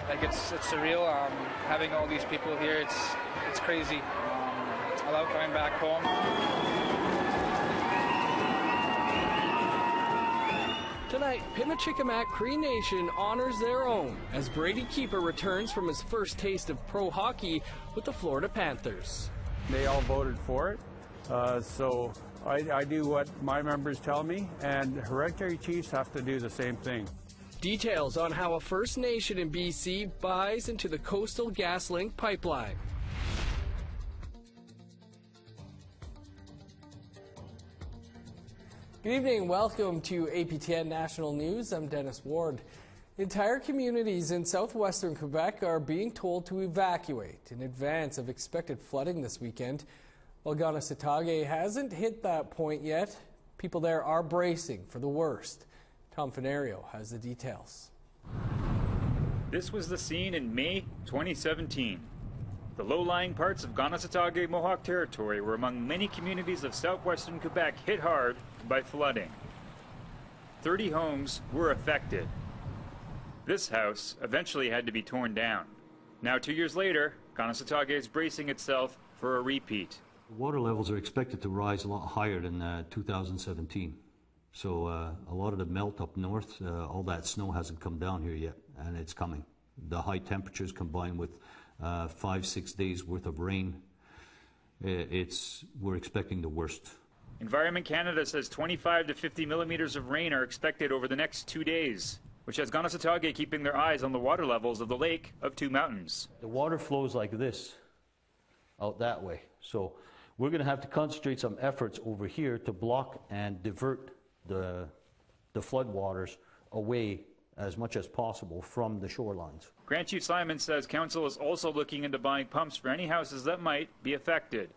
Like it's surreal. Having all these people here, it's crazy. I love coming back home. Tonight, Pimachikamak Cree Nation honors their own as Brady Keeper returns from his first taste of pro hockey with the Florida Panthers. They all voted for it, so I do what my members tell me, and hereditary chiefs have to do the same thing. Details on how a First Nation in BC buys into the Coastal GasLink pipeline. Good evening, welcome to APTN National News. I'm Dennis Ward. Entire communities in southwestern Quebec are being told to evacuate in advance of expected flooding this weekend. While Kanesatake hasn't hit that point yet, people there are bracing for the worst. Tom Fenario has the details. This was the scene in May 2017. The low-lying parts of Kanesatake Mohawk territory were among many communities of southwestern Quebec hit hard by flooding. 30 homes were affected. This house eventually had to be torn down. Now 2 years later, Kanesatake is bracing itself for a repeat. Water levels are expected to rise a lot higher than 2017. So a lot of the melt up north, all that snow hasn't come down here yet, and it's coming. The high temperatures combined with 5-6 days worth of rain, we're expecting the worst. Environment Canada says 25 to 50 millimeters of rain are expected over the next 2 days, which has Kanesatake keeping their eyes on the water levels of the Lake of Two Mountains. The water flows like this, out that way. So we're going to have to concentrate some efforts over here to block and divert the flood waters away as much as possible from the shorelines. Grand Chief Simon says council is also looking into buying pumps for any houses that might be affected.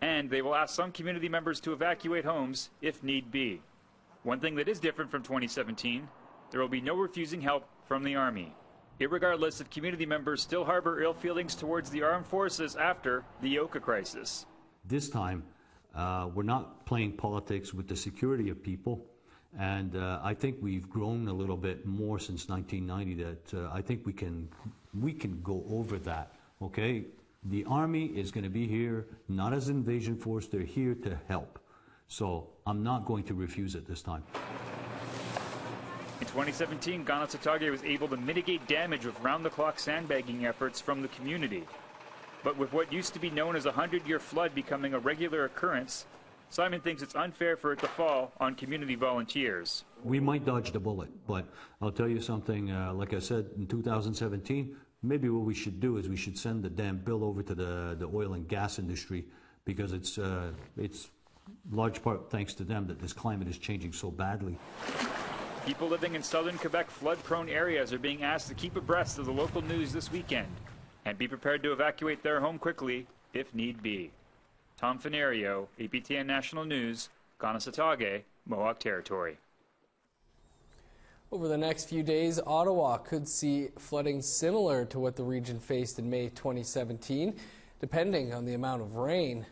And they will ask some community members to evacuate homes if need be. One thing that is different from 2017, there will be no refusing help from the Army, irregardless if community members still harbor ill feelings towards the armed forces after the Yoka crisis. This time, we're not playing politics with the security of people, and I think we've grown a little bit more since 1990 that I think we can go over that, okay? The Army is going to be here, not as an invasion force, they're here to help. So I'm not going to refuse it this time. In 2017, Kanesatake was able to mitigate damage with round-the-clock sandbagging efforts from the community. But with what used to be known as a 100-year flood becoming a regular occurrence, Simon thinks it's unfair for it to fall on community volunteers. We might dodge the bullet, but I'll tell you something, like I said, in 2017, maybe what we should do is we should send the damn bill over to the oil and gas industry, because it's large part thanks to them that this climate is changing so badly. People living in southern Quebec flood-prone areas are being asked to keep abreast of the local news this weekend and be prepared to evacuate their home quickly if need be. Tom Fenario, APTN National News, Kanesatake, Mohawk Territory. Over the next few days, Ottawa could see flooding similar to what the region faced in May 2017, depending on the amount of rain.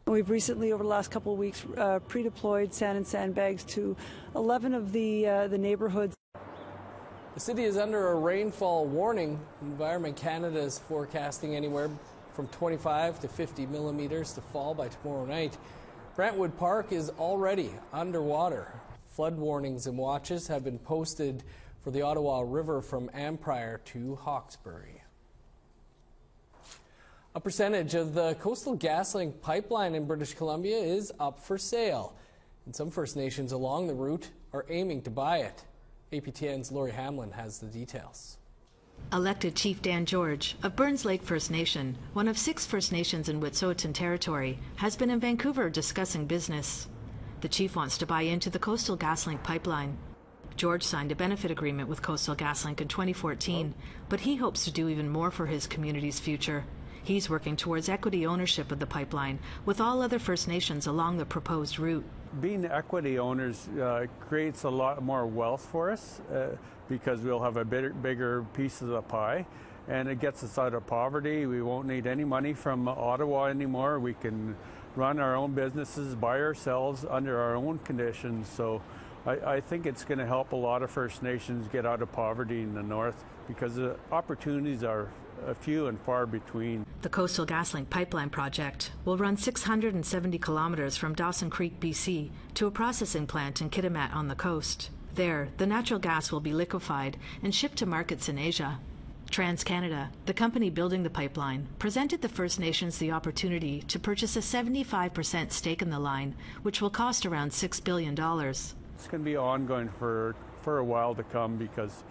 We've recently, over the last couple of weeks, pre-deployed sand and sandbags to 11 of the neighborhoods. The city is under a rainfall warning. Environment Canada is forecasting anywhere from 25 to 50 millimeters to fall by tomorrow night. Brentwood Park is already underwater. Flood warnings and watches have been posted for the Ottawa River from Amprire to Hawkesbury. A percentage of the Coastal GasLink pipeline in British Columbia is up for sale, and some First Nations along the route are aiming to buy it. APTN's Lori Hamlin has the details. Elected Chief Dan George of Burns Lake First Nation, one of 6 First Nations in Wet'suwet'en Territory, has been in Vancouver discussing business. The chief wants to buy into the Coastal GasLink pipeline. George signed a benefit agreement with Coastal GasLink in 2014, but he hopes to do even more for his community's future. He's working towards equity ownership of the pipeline with all other First Nations along the proposed route. Being equity owners creates a lot more wealth for us because we'll have a bigger piece of the pie, and it gets us out of poverty. We won't need any money from Ottawa anymore. We can run our own businesses by ourselves under our own conditions. So I think it's going to help a lot of First Nations get out of poverty in the north because the opportunities are few and far between. The Coastal GasLink pipeline project will run 670 kilometers from Dawson Creek, BC, to a processing plant in Kitimat on the coast. There, the natural gas will be liquefied and shipped to markets in Asia. TransCanada, the company building the pipeline, presented the First Nations the opportunity to purchase a 75% stake in the line, which will cost around $6 billion. It's going to be ongoing for a while to come because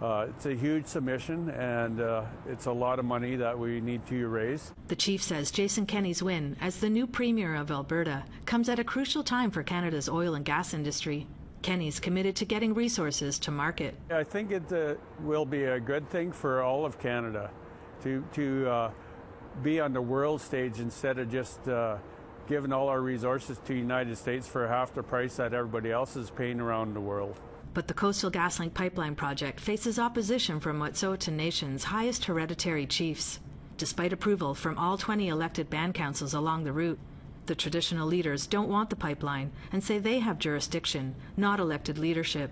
it's a huge submission and it's a lot of money that we need to raise. The chief says Jason Kenney's win as the new Premier of Alberta comes at a crucial time for Canada's oil and gas industry. Kenney's committed to getting resources to market. I think it will be a good thing for all of Canada to be on the world stage instead of just giving all our resources to the United States for half the price that everybody else is paying around the world. But the Coastal GasLink pipeline project faces opposition from Wet'suwet'en Nation's highest hereditary chiefs. Despite approval from all 20 elected band councils along the route, the traditional leaders don't want the pipeline and say they have jurisdiction, not elected leadership.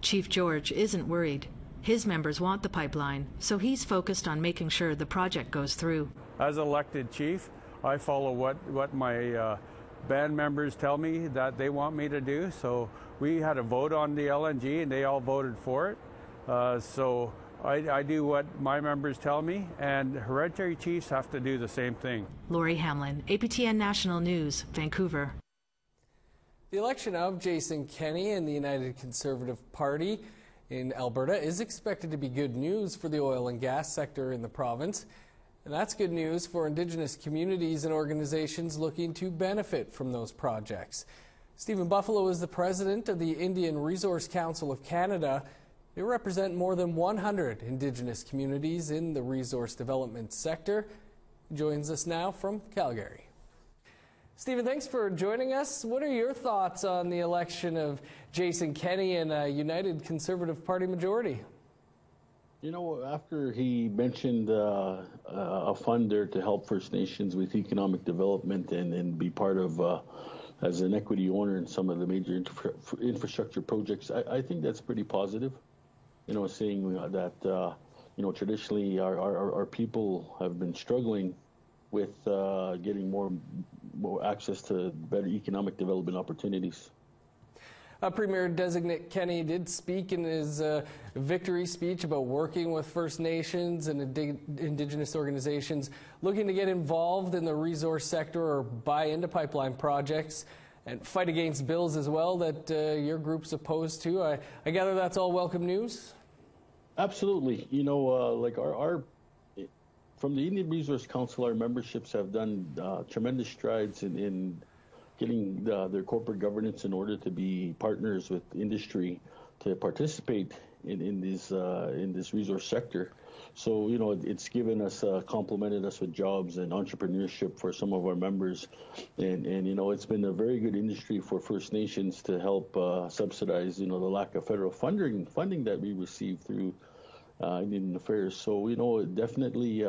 Chief George isn't worried. His members want the pipeline, so he's focused on making sure the project goes through. As elected chief, I follow what my band members tell me that they want me to do. So we had a vote on the LNG and they all voted for it. So I do what my members tell me, and hereditary chiefs have to do the same thing. Lori Hamlin, APTN National News, Vancouver. The election of Jason Kenney in the United Conservative Party in Alberta is expected to be good news for the oil and gas sector in the province. And that's good news for Indigenous communities and organizations looking to benefit from those projects. Stephen Buffalo is the president of the Indian Resource Council of Canada. They represent more than 100 Indigenous communities in the resource development sector. He joins us now from Calgary. Stephen, thanks for joining us. What are your thoughts on the election of Jason Kenney and a United Conservative Party majority? You know, after he mentioned a fund there to help First Nations with economic development and be part of, as an equity owner in some of the major infrastructure projects, I think that's pretty positive. You know, saying that, you know, traditionally our people have been struggling with getting more access to better economic development opportunities. Premier-designate Kenney did speak in his victory speech about working with First Nations and Indigenous organizations looking to get involved in the resource sector or buy into pipeline projects and fight against bills as well that your group's opposed to. I gather that's all welcome news? Absolutely. You know, like our from the Indian Resource Council, our memberships have done tremendous strides in getting their corporate governance in order to be partners with industry to participate in this resource sector. So, you know, it's given us, complemented us with jobs and entrepreneurship for some of our members. And you know, it's been a very good industry for First Nations to help subsidize, you know, the lack of federal funding that we receive through Indian Affairs. So, you know, definitely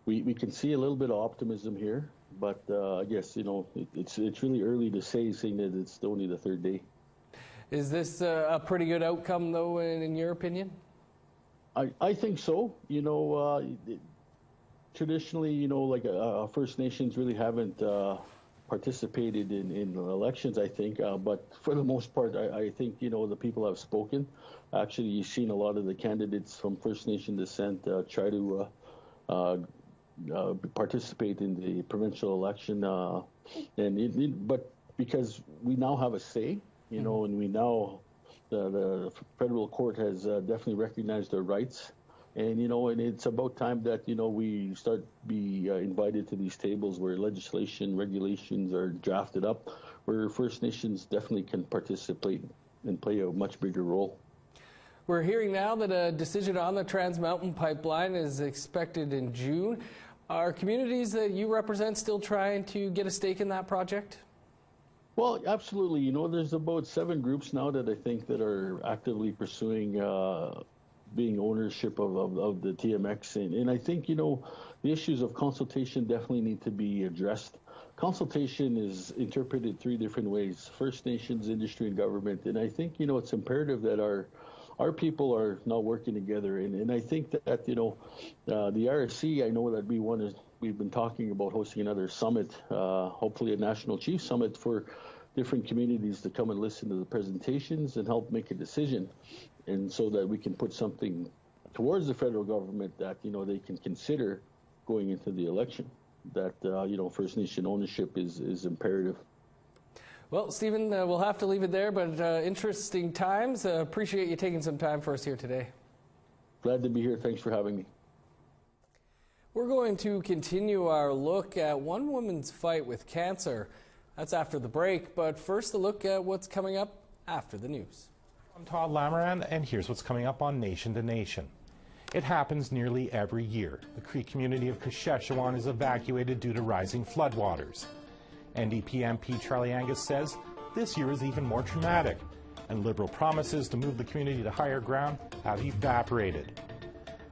we can see a little bit of optimism here. But I guess, you know, it's really early to saying that it's only the third day. Is this a pretty good outcome, though, in your opinion? I think so. You know, traditionally, you know, like First Nations really haven't participated in elections, I think. But for the most part, I think, you know, the people have spoken. Actually, you've seen a lot of the candidates from First Nation descent try to participate in the provincial election, but because we now have a say, you know, and we now the federal court has definitely recognized their rights, and you know, and it's about time that, you know, we start be invited to these tables where legislation, regulations are drafted up, where First Nations definitely can participate and play a much bigger role. We're hearing now that a decision on the Trans Mountain Pipeline is expected in June. Are communities that you represent still trying to get a stake in that project? Well, absolutely. You know, there's about 7 groups now that I think that are actively pursuing being ownership of the TMX. And I think, you know, the issues of consultation definitely need to be addressed. consultation is interpreted three different ways: First Nations, industry, and government. And I think, it's imperative that our people are now working together. And I think that, the RSC, I know that we've been talking about hosting another summit, hopefully a National Chief Summit for different communities to come and listen to the presentations and help make a decision. And so that we can put something towards the federal government that, they can consider going into the election. That, First Nation ownership is imperative. Well, Stephen, we'll have to leave it there, but interesting times. Appreciate you taking some time for us here today. Glad to be here. Thanks for having me. We're going to continue our look at one woman's fight with cancer. That's after the break, but first a look at what's coming up after the news. I'm Todd Lamoran, and here's what's coming up on Nation to Nation. It happens nearly every year. The Cree community of Kashechewan is evacuated due to rising floodwaters. NDP MP Charlie Angus says this year is even more traumatic, and Liberal promises to move the community to higher ground have evaporated.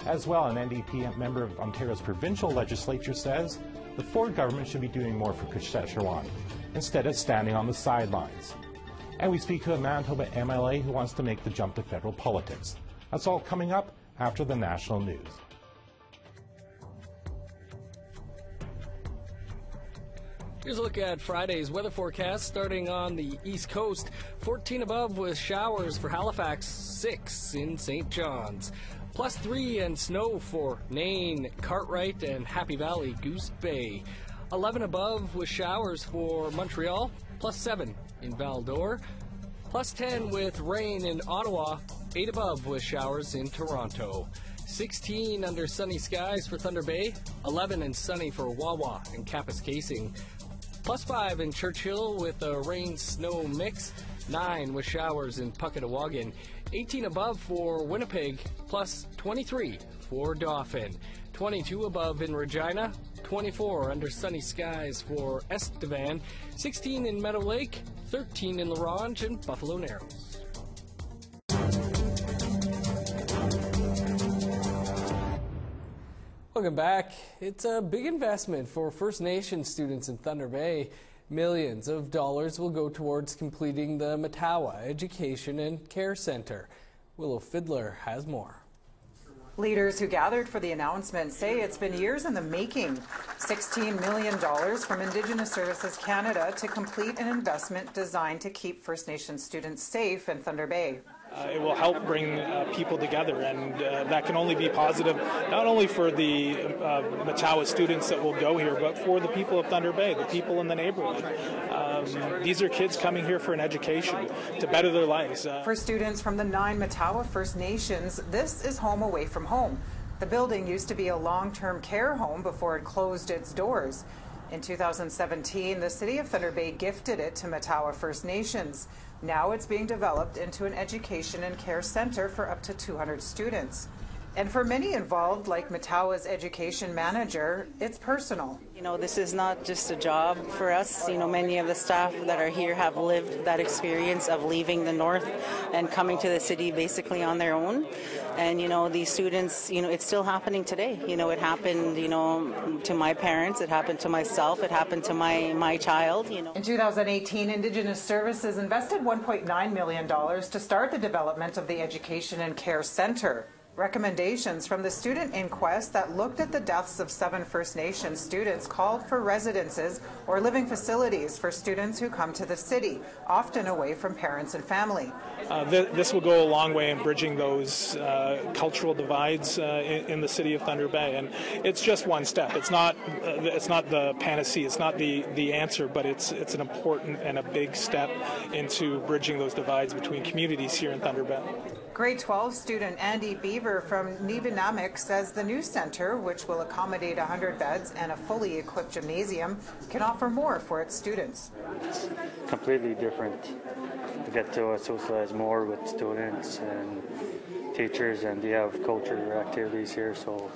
As well, an NDP member of Ontario's provincial legislature says the Ford government should be doing more for Kashechewan instead of standing on the sidelines. And we speak to a Manitoba MLA who wants to make the jump to federal politics. That's all coming up after the national news. Here's a look at Friday's weather forecast starting on the East Coast. 14 above with showers for Halifax, 6 in St. John's. +3 and snow for Nain, Cartwright, and Happy Valley, Goose Bay. 11 above with showers for Montreal, +7 in Val-d'Or. +10 with rain in Ottawa, 8 above with showers in Toronto. 16 under sunny skies for Thunder Bay, 11 and sunny for Wawa and Kapuskasing. +5 in Churchill with a rain-snow mix, 9 with showers in Puckatawagan, 18 above for Winnipeg, +23 for Dauphin, 22 above in Regina, 24 under sunny skies for Estevan, 16 in Meadow Lake, 13 in La Ronge and Buffalo Narrows. Welcome back. It's a big investment for First Nation students in Thunder Bay. Millions of dollars will go towards completing the Matawa Education and Care Centre. Willow Fiddler has more. Leaders who gathered for the announcement say it's been years in the making. $16 million from Indigenous Services Canada to complete an investment designed to keep First Nation students safe in Thunder Bay. It will help bring people together, and that can only be positive, not only for the Matawa students that will go here, but for the people of Thunder Bay, the people in the neighborhood. These are kids coming here for an education to better their lives. For students from the 9 Matawa First Nations, this is home away from home. The building used to be a long-term care home before it closed its doors. In 2017, the City of Thunder Bay gifted it to Matawa First Nations. Now it's being developed into an education and care center for up to 200 students. And for many involved, like Matawa's education manager, it's personal. You know, this is not just a job for us. You know, many of the staff that are here have lived that experience of leaving the north and coming to the city basically on their own. And, you know, these students, you know, it's still happening today. You know, it happened, you know, to my parents, it happened to myself, it happened to my child, you know. In 2018, Indigenous Services invested $1.9 million to start the development of the Education and Care Centre. Recommendations from the student inquest that looked at the deaths of 7 First Nations students called for residences or living facilities for students who come to the city, often away from parents and family. This will go a long way in bridging those cultural divides in the city of Thunder Bay, and it's just one step. It's not the panacea, it's not the answer, but it's an important and a big step into bridging those divides between communities here in Thunder Bay. Grade 12 student Andy Beaver from Nibenamik says the new centre, which will accommodate 100 beds and a fully equipped gymnasium, can offer more for its students. It's completely different to get to socialize more with students and teachers, and they have culture activities here, so,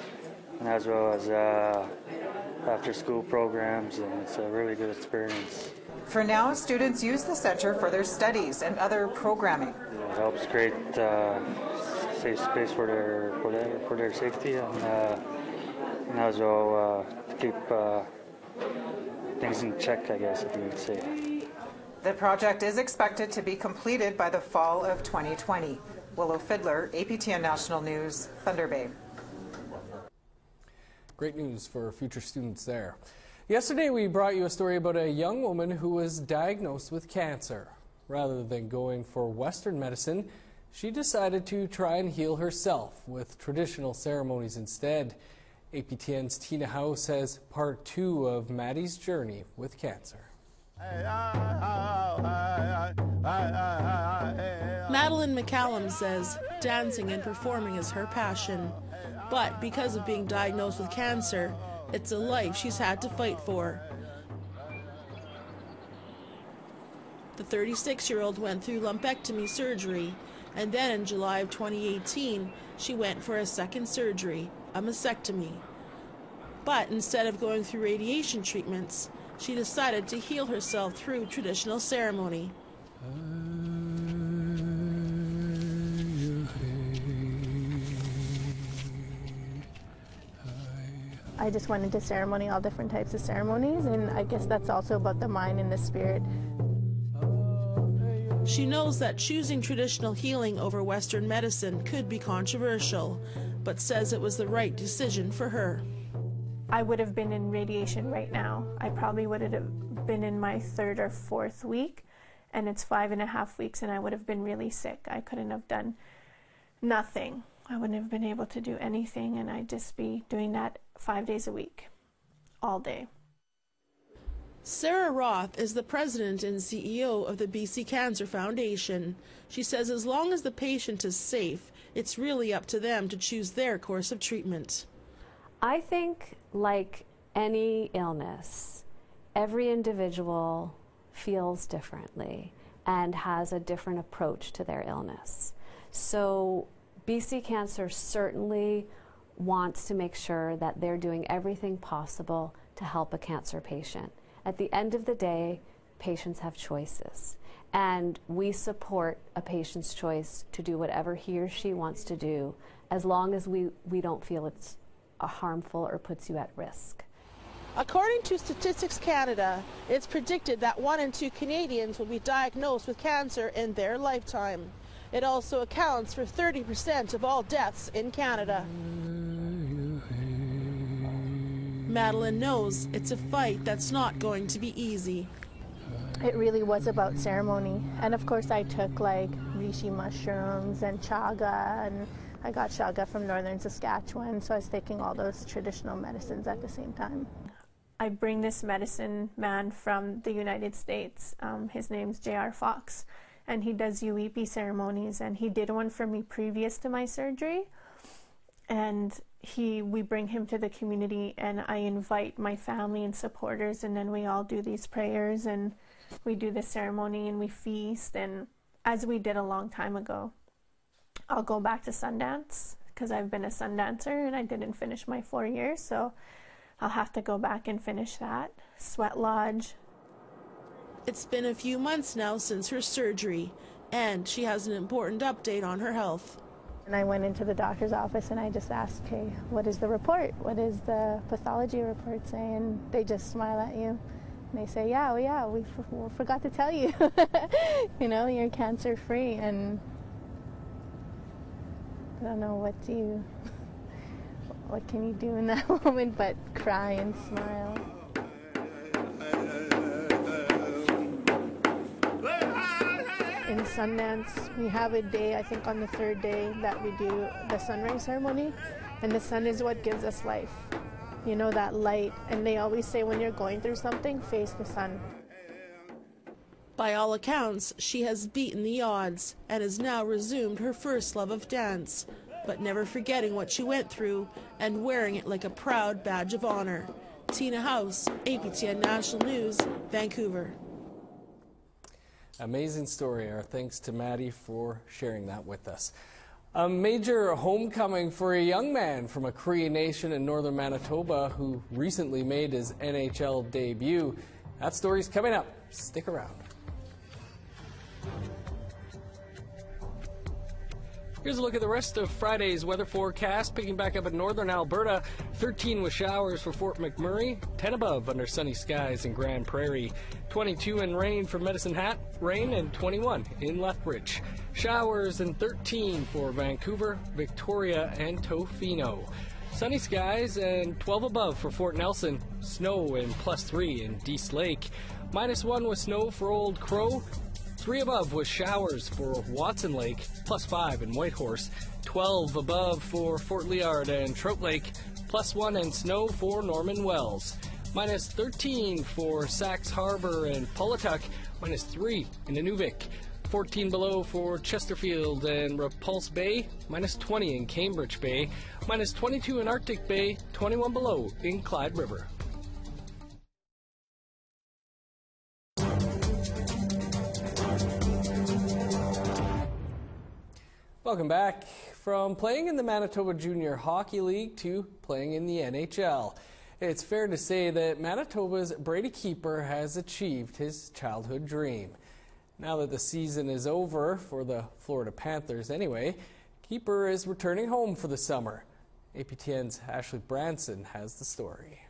and as well as after school programs, and it's a really good experience. For now, students use the centre for their studies and other programming. It helps create safe space for their safety, and as well to keep things in check, I guess, if you would say. The project is expected to be completed by the fall of 2020. Willow Fiddler, APTN National News, Thunder Bay. Great news for future students there. Yesterday we brought you a story about a young woman who was diagnosed with cancer. Rather than going for Western medicine, she decided to try and heal herself with traditional ceremonies instead. APTN's Tina House has part 2 of Maddie's journey with cancer. Madeline McCallum says dancing and performing is her passion. But because of being diagnosed with cancer, it's a life she's had to fight for. The 36-year-old went through lumpectomy surgery, and then in July of 2018, she went for a second surgery, a mastectomy. But instead of going through radiation treatments, she decided to heal herself through traditional ceremony. I just went into ceremony, all different types of ceremonies, and I guess that's also about the mind and the spirit. She knows that choosing traditional healing over Western medicine could be controversial, but says it was the right decision for her. I would have been in radiation right now. I probably would have been in my 3rd or 4th week, and it's 5.5 weeks, and I would have been really sick. I couldn't have done nothing. I wouldn't have been able to do anything, and I'd just be doing that 5 days a week, all day. Sarah Roth is the president and CEO of the BC Cancer Foundation. She says as long as the patient is safe, it's really up to them to choose their course of treatment. I think, like any illness, every individual feels differently and has a different approach to their illness. So BC Cancer certainly wants to make sure that they're doing everything possible to help a cancer patient. At the end of the day, patients have choices, and we support a patient's choice to do whatever he or she wants to do, as long as we don't feel it's harmful or puts you at risk. According to Statistics Canada, it's predicted that 1 in 2 Canadians will be diagnosed with cancer in their lifetime. It also accounts for 30% of all deaths in Canada. Madeline knows it's a fight that's not going to be easy. It really was about ceremony, and of course I took like reishi mushrooms and chaga, and I got chaga from northern Saskatchewan, so I was taking all those traditional medicines at the same time. I bring this medicine man from the United States. His name's J.R. Fox, and he does UEP ceremonies, and he did one for me previous to my surgery. And we bring him to the community, and I invite my family and supporters, and then we all do these prayers, and we do the ceremony, and we feast. And as we did a long time ago, I'll go back to Sundance because I've been a Sundancer and I didn't finish my 4 years, so I'll have to go back and finish that. Sweat Lodge. It's been a few months now since her surgery, and she has an important update on her health. And I went into the doctor's office and I just asked, okay, what is the report? What does the pathology report say? And they just smile at you. And they say, yeah, we forgot to tell you. You know, you're cancer-free. And I don't know what can you do in that moment but cry and smile. In Sundance, we have a day, I think on the 3rd day, that we do the sunrise ceremony, and the sun is what gives us life. You know, that light, and they always say when you're going through something, face the sun. By all accounts, she has beaten the odds and has now resumed her first love of dance, but never forgetting what she went through and wearing it like a proud badge of honor. Tina House, APTN National News, Vancouver. Amazing story. Our thanks to Maddie for sharing that with us. A major homecoming for a young man from a Cree nation in northern Manitoba who recently made his NHL debut. That story's coming up. Stick around. Here's a look at the rest of Friday's weather forecast. Picking back up in northern Alberta, 13 with showers for Fort McMurray, 10 above under sunny skies in Grand Prairie, 22 in rain for Medicine Hat, rain, and 21 in Lethbridge. Showers and 13 for Vancouver, Victoria, and Tofino. Sunny skies and 12 above for Fort Nelson, snow and +3 in Dease Lake, -1 with snow for Old Crow, 3 above with showers for Watson Lake, +5 in Whitehorse, 12 above for Fort Liard and Trout Lake, +1 and snow for Norman Wells, -13 for Sax Harbor and Pawlatuck, -3 in Inuvik, 14 below for Chesterfield and Repulse Bay, -20 in Cambridge Bay, -22 in Arctic Bay, 21 below in Clyde River. Welcome back. From playing in the Manitoba Junior Hockey League to playing in the NHL, it's fair to say that Manitoba's Brady Keeper has achieved his childhood dream. Now that the season is over, for the Florida Panthers anyway, Keeper is returning home for the summer. APTN's Ashley Branson has the story.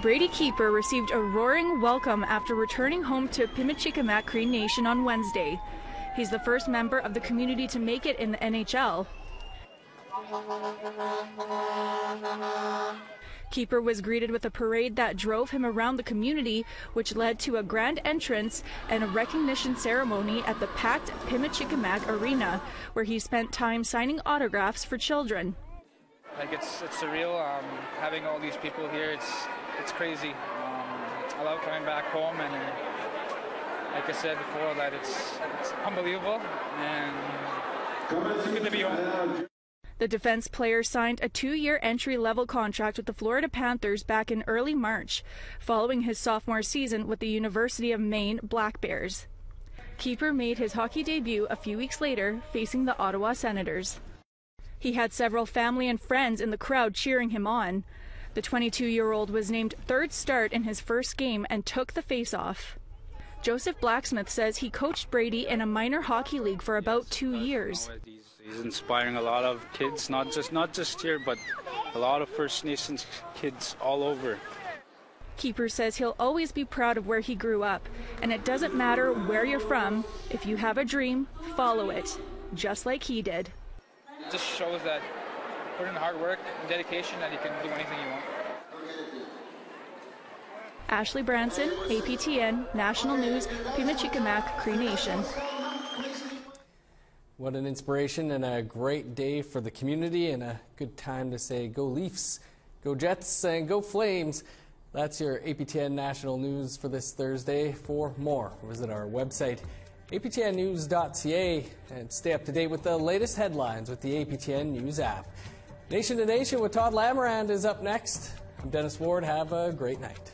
Brady Keeper received a roaring welcome after returning home to Pimicikamak Cree Nation on Wednesday. He's the first member of the community to make it in the NHL. Keeper was greeted with a parade that drove him around the community, which led to a grand entrance and a recognition ceremony at the packed Pimicikamak Arena, where he spent time signing autographs for children. Like it's surreal having all these people here. It's crazy. I love coming back home, and like I said before, that it's unbelievable, and it's good to be home. The defense player signed a 2-year entry-level contract with the Florida Panthers back in early March, following his sophomore season with the University of Maine Black Bears. Keeper made his hockey debut a few weeks later, facing the Ottawa Senators. He had several family and friends in the crowd cheering him on. The 22-year-old was named third start in his first game and took the face-off. Joseph Blacksmith says he coached Brady in a minor hockey league for about 2 years. He's inspiring a lot of kids, not just here, but a lot of First Nations kids all over. Keeper says he'll always be proud of where he grew up, and it doesn't matter where you're from. If you have a dream, follow it, just like he did. It just shows that put in hard work and dedication that you can do anything you want. Ashley Branson, APTN, National News, Pimicikamak Cree Nation. What an inspiration and a great day for the community, and a good time to say go Leafs, go Jets, and go Flames. That's your APTN National News for this Thursday. For more, visit our website, aptnnews.ca, and stay up to date with the latest headlines with the APTN News app. Nation to Nation with Todd Lamarand is up next. I'm Dennis Ward. Have a great night.